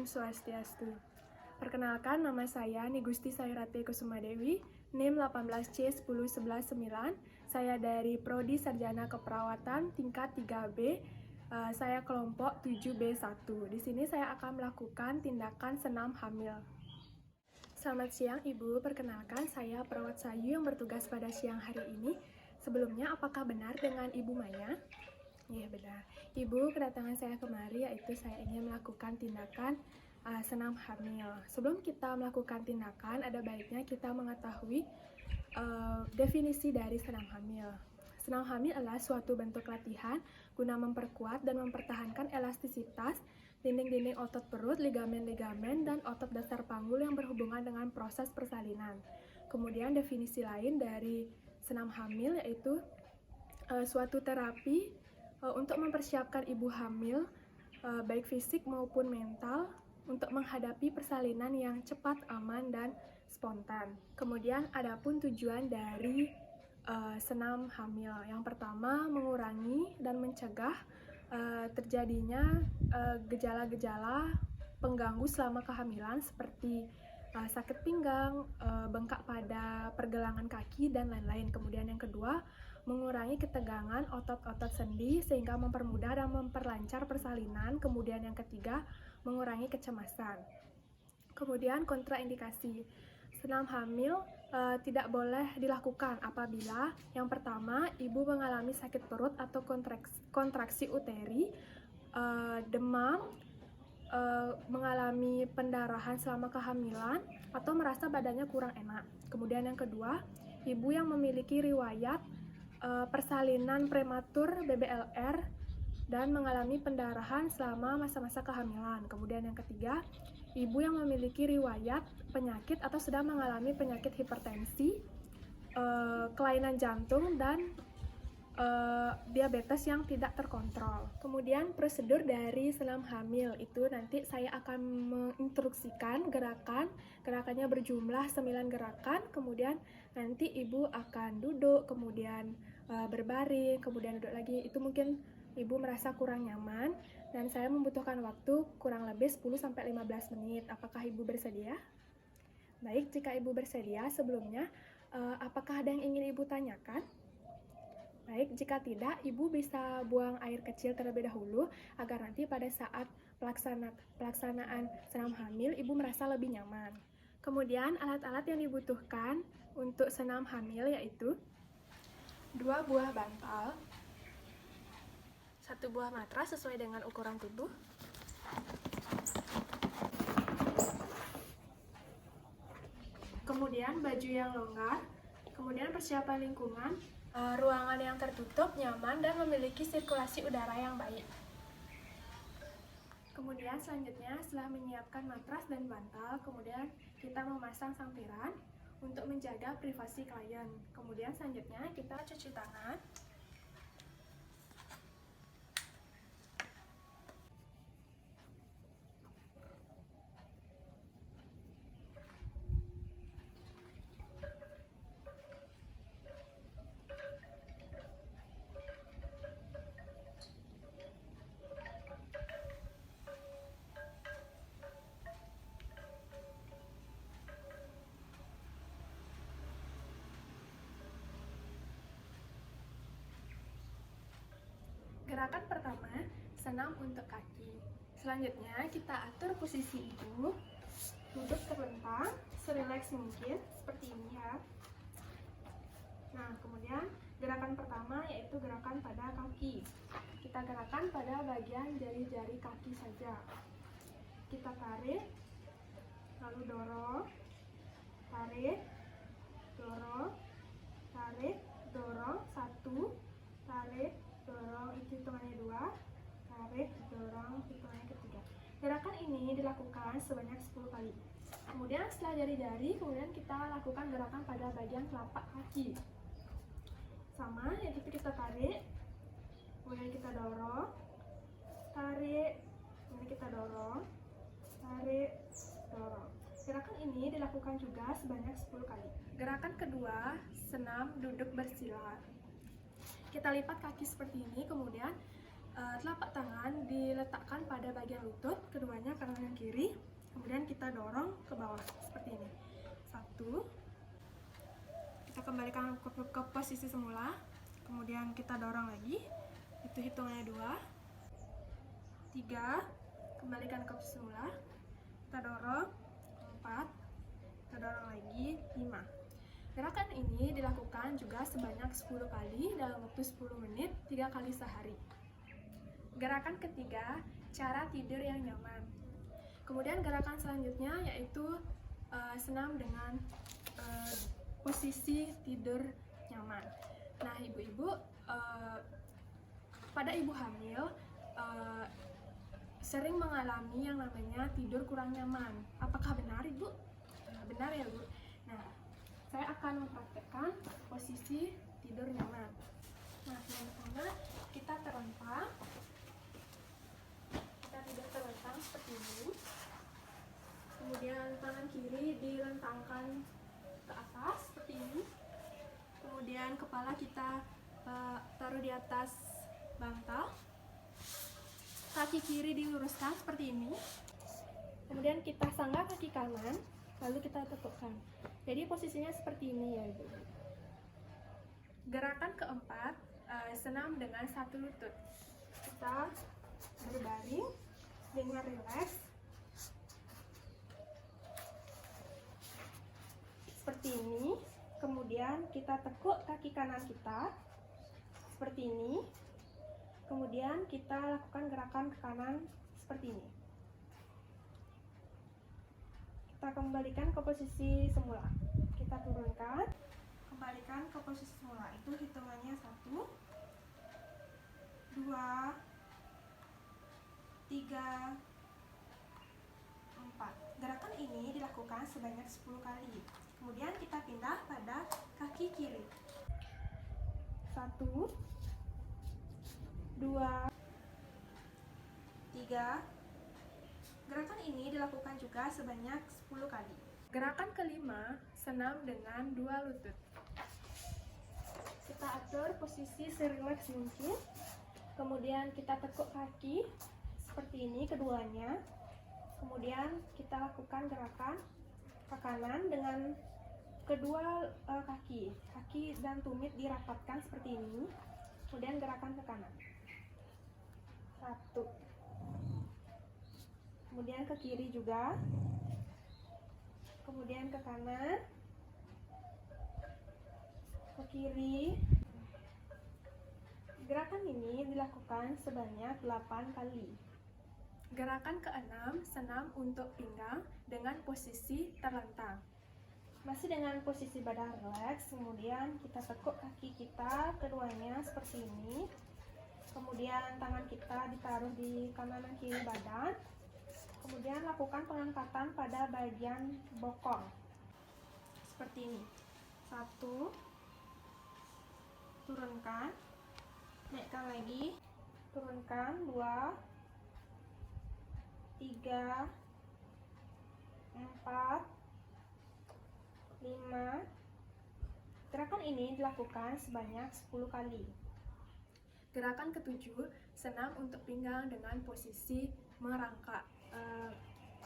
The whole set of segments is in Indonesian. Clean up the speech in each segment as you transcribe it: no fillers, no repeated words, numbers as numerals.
Swastiastu. Perkenalkan, nama saya Nigusti Sairate Kusumadewi, NIM 18C10119. Saya dari Prodi Sarjana Keperawatan tingkat 3B. Saya kelompok 7B1. Di sini saya akan melakukan tindakan senam hamil. Selamat siang Ibu, perkenalkan saya perawat Sayu yang bertugas pada siang hari ini. Sebelumnya, apakah benar dengan Ibu Maya? Iya benar. Ibu, kedatangan saya kemari yaitu saya ingin melakukan tindakan senam hamil. Sebelum kita melakukan tindakan, ada baiknya kita mengetahui definisi dari senam hamil. Senam hamil adalah suatu bentuk latihan guna memperkuat dan mempertahankan elastisitas dinding-dinding otot perut, ligamen-ligamen, dan otot dasar panggul yang berhubungan dengan proses persalinan. Kemudian definisi lain dari senam hamil yaitu suatu terapi untuk mempersiapkan ibu hamil, baik fisik maupun mental, untuk menghadapi persalinan yang cepat, aman, dan spontan. Kemudian, adapun tujuan dari senam hamil. Yang pertama, mengurangi dan mencegah terjadinya gejala-gejala pengganggu selama kehamilan seperti sakit pinggang, bengkak pada pergelangan kaki, dan lain-lain. Kemudian yang kedua, mengurangi ketegangan otot-otot sendi sehingga mempermudah dan memperlancar persalinan. Kemudian yang ketiga, mengurangi kecemasan. Kemudian kontraindikasi. Senam hamil tidak boleh dilakukan apabila yang pertama, ibu mengalami sakit perut atau kontraksi uteri, demam, mengalami pendarahan selama kehamilan, atau merasa badannya kurang enak. Kemudian yang kedua, ibu yang memiliki riwayat persalinan prematur BBLR dan mengalami pendarahan selama masa-masa kehamilan. Kemudian yang ketiga, ibu yang memiliki riwayat penyakit atau sedang mengalami penyakit hipertensi, kelainan jantung, dan diabetes yang tidak terkontrol. Kemudian prosedur dari senam hamil itu nanti saya akan menginstruksikan gerakannya berjumlah 9 gerakan, kemudian nanti ibu akan duduk, kemudian berbaring, kemudian duduk lagi. Itu mungkin ibu merasa kurang nyaman dan saya membutuhkan waktu kurang lebih 10-15 menit. Apakah ibu bersedia? Baik, jika ibu bersedia, sebelumnya apakah ada yang ingin ibu tanyakan? Baik, jika tidak, ibu bisa buang air kecil terlebih dahulu agar nanti pada saat pelaksanaan senam hamil, ibu merasa lebih nyaman. Kemudian, alat-alat yang dibutuhkan untuk senam hamil yaitu 2 buah bantal, 1 buah matras sesuai dengan ukuran tubuh, kemudian baju yang longgar, kemudian persiapan lingkungan, ruangan yang tertutup, nyaman, dan memiliki sirkulasi udara yang baik. Kemudian selanjutnya setelah menyiapkan matras dan bantal, kemudian kita memasang sampiran untuk menjaga privasi klien. Kemudian selanjutnya kita cuci tangan. Gerakan pertama, senam untuk kaki. Selanjutnya, kita atur posisi ibu, duduk terlentang, serileks mungkin, seperti ini ya. Nah, kemudian gerakan pertama yaitu gerakan pada kaki. Kita gerakan pada bagian jari-jari kaki saja. Kita tarik, lalu dorong, tarik, dorong, tarik, dorong, 1, tarik, dorong, hitungannya 2, tarik, dorong, hitungannya ketiga. Gerakan ini dilakukan sebanyak 10 kali. Kemudian setelah jari-jari, kemudian kita lakukan gerakan pada bagian telapak kaki. Sama, yaitu kita tarik, kemudian kita dorong, tarik, kemudian kita dorong, tarik, dorong. Gerakan ini dilakukan juga sebanyak 10 kali. Gerakan kedua, senam duduk bersila. Kita lipat kaki seperti ini, kemudian Telapak tangan diletakkan pada bagian lutut, keduanya kanan dan kiri. Kemudian kita dorong ke bawah seperti ini. 1. Kita kembalikan ke posisi semula. Kemudian kita dorong lagi. Itu hitungannya 2. 3. Kembalikan ke posisi semula. Kita dorong. 4. Kita dorong lagi. 5. Gerakan ini dilakukan juga sebanyak 10 kali dalam waktu 10 menit, 3 kali sehari. Gerakan ketiga, cara tidur yang nyaman. Kemudian gerakan selanjutnya yaitu senam dengan posisi tidur nyaman. Nah, ibu-ibu, pada ibu hamil sering mengalami yang namanya tidur kurang nyaman. Apakah benar, Ibu? Benar ya, Bu? Nah, saya akan mempraktekkan posisi tidur nyaman. Nah, yang pertama kita terlentang. Kita tidur terlentang seperti ini. Kemudian tangan kiri dilentangkan ke atas seperti ini. Kemudian kepala kita taruh di atas bantal. Kaki kiri diluruskan seperti ini. Kemudian kita sanggah kaki kanan, lalu kita tekukkan. Jadi posisinya seperti ini ya, Ibu. Gerakan keempat, senam dengan satu lutut. Kita berbaring dengan rileks seperti ini. Kemudian kita tekuk kaki kanan kita seperti ini. Kemudian kita lakukan gerakan ke kanan seperti ini. Kita kembalikan ke posisi semula. Kita turunkan, kembalikan ke posisi semula. Itu hitungannya 1, 2, 3, 4. Gerakan ini dilakukan sebanyak 10 kali. Kemudian kita pindah pada kaki kiri. 1, 2, 3. Gerakan ini dilakukan juga sebanyak 10 kali. Gerakan kelima, senam dengan 2 lutut. Kita atur posisi serileks mungkin. Kemudian kita tekuk kaki seperti ini keduanya. Kemudian kita lakukan gerakan ke kanan dengan kedua kaki. Kaki dan tumit dirapatkan seperti ini. Kemudian gerakan ke kanan. 1. Kemudian ke kiri juga. Kemudian ke kanan. Ke kiri. Gerakan ini dilakukan sebanyak 8 kali. Gerakan ke-6, senam untuk pinggang dengan posisi terlentang. Masih dengan posisi badan rileks, kemudian kita tekuk kaki kita keduanya seperti ini. Kemudian tangan kita ditaruh di kanan dan kiri badan. Kemudian lakukan pengangkatan pada bagian bokong seperti ini. 1, turunkan, naikkan lagi, turunkan. 2, 3, 4, 5. Gerakan ini dilakukan sebanyak 10 kali. Gerakan ke-7, senam untuk pinggang dengan posisi merangkak.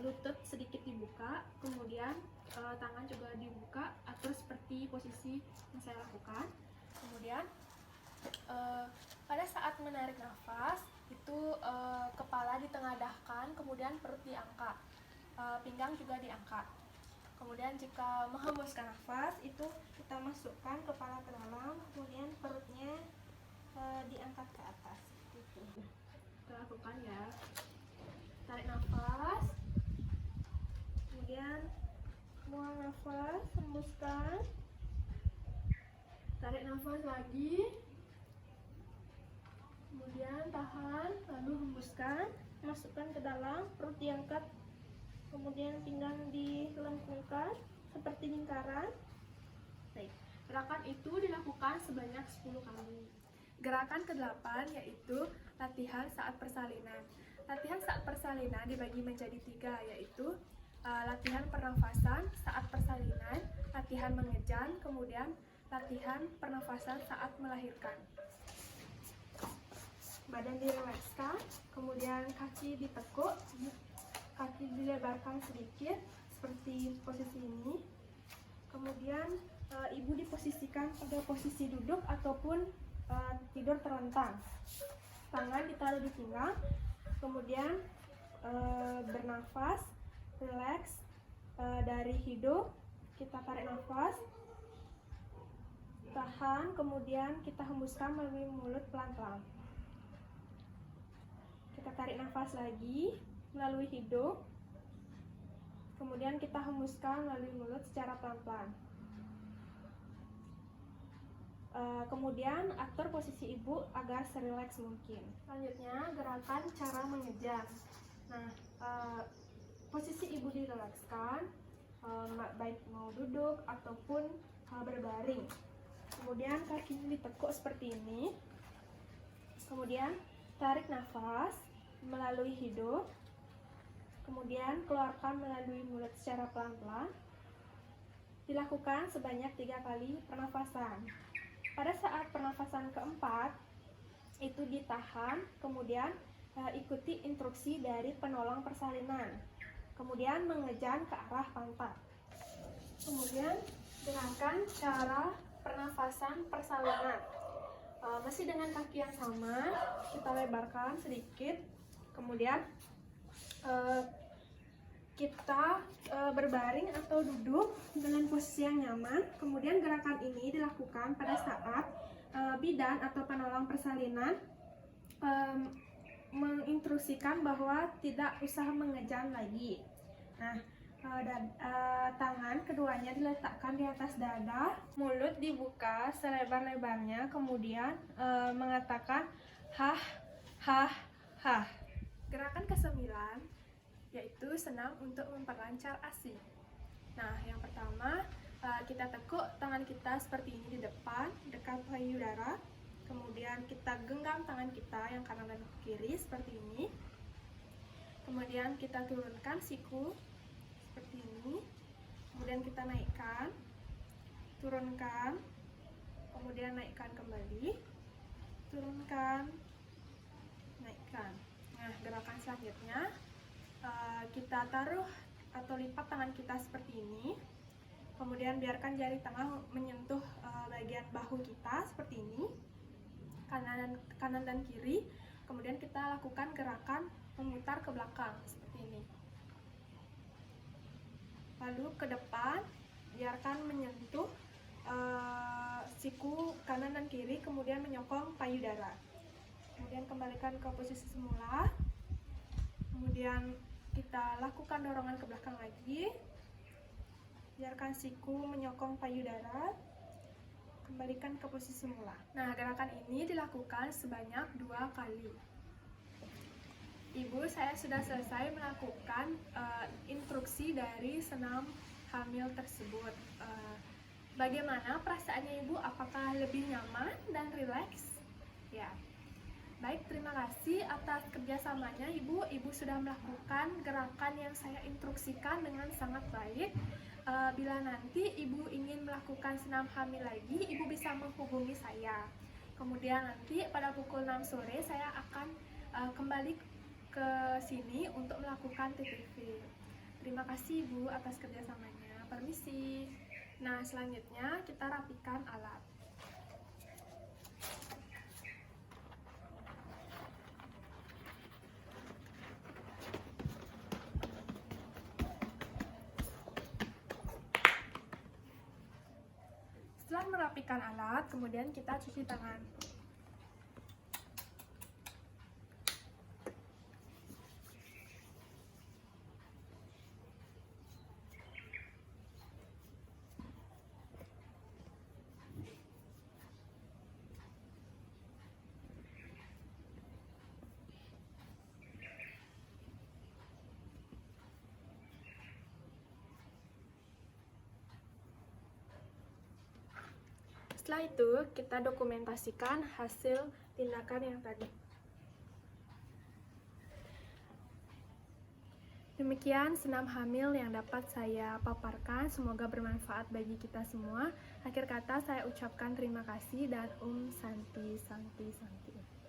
Lutut sedikit dibuka, kemudian tangan juga dibuka, atau seperti posisi yang saya lakukan. Kemudian pada saat menarik nafas itu kepala ditengadahkan, kemudian perut diangkat, pinggang juga diangkat. Kemudian jika menghembuskan nafas itu kita masukkan kepala ke dalam, kemudian perutnya diangkat ke atas. Gitu. Kita lakukan ya. Tarik nafas, kemudian buang nafas, hembuskan, tarik nafas lagi, kemudian tahan, lalu hembuskan, masukkan ke dalam, perut diangkat, kemudian pinggang dilengkungkan seperti lingkaran. Baik, gerakan itu dilakukan sebanyak 10 kali. Gerakan ke-8 yaitu latihan saat persalinan. Latihan saat persalinan dibagi menjadi 3, yaitu latihan pernafasan saat persalinan, latihan mengejan, kemudian latihan pernafasan saat melahirkan. badan direlekskan, kemudian kaki ditekuk, kaki dilebarkan sedikit seperti posisi ini. Kemudian ibu diposisikan pada posisi duduk ataupun tidur terlentang. Tangan ditaruh di pinggang, kemudian bernafas, relax. Dari hidung kita tarik nafas, tahan, kemudian kita hembuskan melalui mulut pelan-pelan. Kita tarik nafas lagi melalui hidung, kemudian kita hembuskan melalui mulut secara pelan-pelan. Kemudian atur posisi ibu agar serileks mungkin. Selanjutnya gerakan cara mengejar. Nah, posisi ibu direlekskan, baik mau duduk ataupun berbaring. Kemudian kakinya ditekuk seperti ini. Kemudian tarik nafas melalui hidung, kemudian keluarkan melalui mulut secara pelan-pelan. Dilakukan sebanyak 3 kali pernafasan. Pada saat pernafasan keempat itu ditahan, kemudian ikuti instruksi dari penolong persalinan, kemudian mengejan ke arah pantat. Kemudian gerakan cara pernafasan persalinan. Masih dengan kaki yang sama, kita lebarkan sedikit, kemudian kita berbaring atau duduk dengan posisi yang nyaman. Kemudian gerakan ini dilakukan pada saat bidan atau penolong persalinan menginstruksikan bahwa tidak usah mengejan lagi. Nah, tangan keduanya diletakkan di atas dada, mulut dibuka selebar-lebarnya, kemudian mengatakan hah, hah, hah. Gerakan ke-9 yaitu senam untuk memperlancar ASI. Nah, yang pertama kita tekuk tangan kita seperti ini di depan, dekat payudara. Kemudian kita genggam tangan kita yang kanan dan kiri seperti ini. Kemudian kita turunkan siku seperti ini. Kemudian kita naikkan, turunkan, kemudian naikkan kembali, turunkan, naikkan. Nah, gerakan selanjutnya kita taruh atau lipat tangan kita seperti ini, kemudian biarkan jari tengah menyentuh bagian bahu kita seperti ini, kanan dan kiri. Kemudian kita lakukan gerakan memutar ke belakang seperti ini, lalu ke depan, biarkan menyentuh siku kanan dan kiri, kemudian menyokong payudara. Kemudian kembalikan ke posisi semula, kemudian kita lakukan dorongan ke belakang lagi, biarkan siku menyokong payudara, kembalikan ke posisi semula. Nah, gerakan ini dilakukan sebanyak 2 kali. Ibu, saya sudah selesai melakukan instruksi dari senam hamil tersebut. Bagaimana perasaannya Ibu? Apakah lebih nyaman dan rileks? Ya. Baik, terima kasih atas kerjasamanya Ibu. Ibu sudah melakukan gerakan yang saya instruksikan dengan sangat baik. Bila nanti Ibu ingin melakukan senam hamil lagi, Ibu bisa menghubungi saya. Kemudian nanti pada pukul 6 sore saya akan kembali ke sini untuk melakukan TTV. Terima kasih Ibu atas kerjasamanya. Permisi. Nah, selanjutnya kita rapikan alat. Setelah merapikan alat, kemudian kita cuci tangan. Setelah itu, kita dokumentasikan hasil tindakan yang tadi. Demikian senam hamil yang dapat saya paparkan, semoga bermanfaat bagi kita semua. Akhir kata saya ucapkan terima kasih dan Santi Santi Santi.